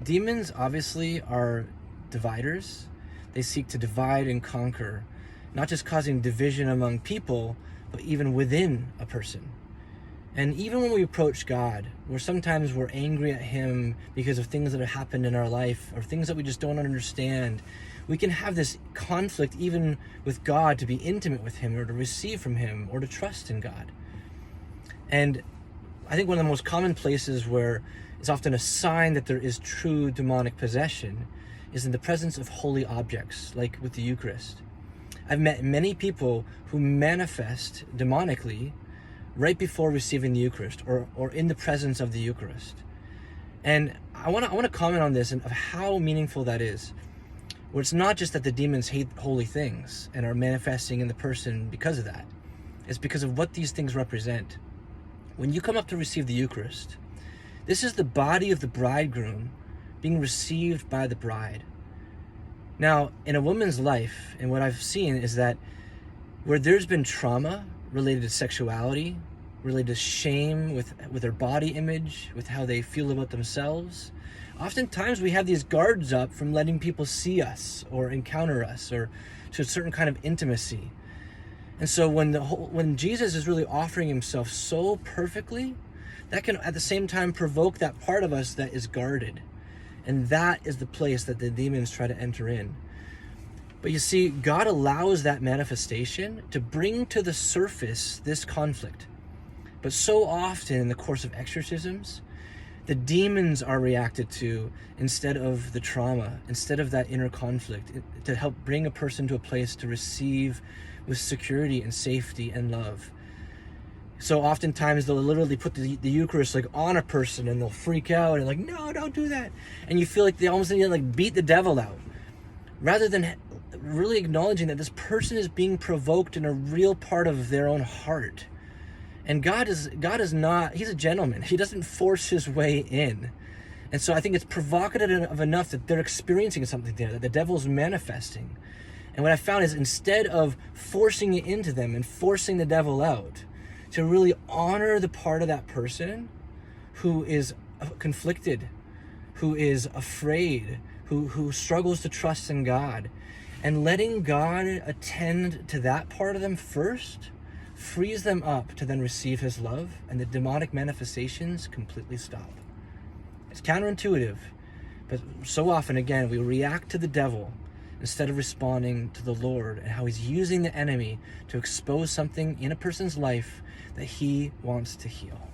Demons obviously are dividers. They seek to divide and conquer, not just causing division among people, but even within a person. And even when we approach God, sometimes we're angry at him because of things that have happened in our life or things that we just don't understand. We can have this conflict even with God, to be intimate with him or to receive from him or to trust in God. And I think one of the most common places where it's often a sign that there is true demonic possession is in the presence of holy objects, like with the Eucharist. I've met many people who manifest demonically right before receiving the Eucharist or in the presence of the Eucharist. And I want to comment on this and of how meaningful that is, where it's not just that the demons hate holy things and are manifesting in the person because of that. It's because of what these things represent. When you come up to receive the Eucharist, this is the body of the bridegroom being received by the bride. Now, in a woman's life, and what I've seen is that where there's been trauma related to sexuality, related to shame with their body image, with how they feel about themselves, oftentimes we have these guards up from letting people see us or encounter us or to a certain kind of intimacy. And so when Jesus is really offering himself so perfectly, that can at the same time provoke that part of us that is guarded. And that is the place that the demons try to enter in. But you see, God allows that manifestation to bring to the surface this conflict. But so often in the course of exorcisms, the demons are reacted to instead of the trauma, instead of that inner conflict, to help bring a person to a place to receive with security and safety and love. So oftentimes they'll literally put the Eucharist like on a person and they'll freak out and like, no, don't do that. And you feel like they almost need to like beat the devil out, rather than really acknowledging that this person is being provoked in a real part of their own heart. And God is not, he's a gentleman. He doesn't force his way in. And so I think it's provocative enough that they're experiencing something there, that the devil's manifesting. And what I found is, instead of forcing it into them and forcing the devil out, to really honor the part of that person who is conflicted, who is afraid, who struggles to trust in God, and letting God attend to that part of them first frees them up to then receive his love, and the demonic manifestations completely stop. It's counterintuitive, but so often, again, we react to the devil instead of responding to the Lord and how he's using the enemy to expose something in a person's life that he wants to heal.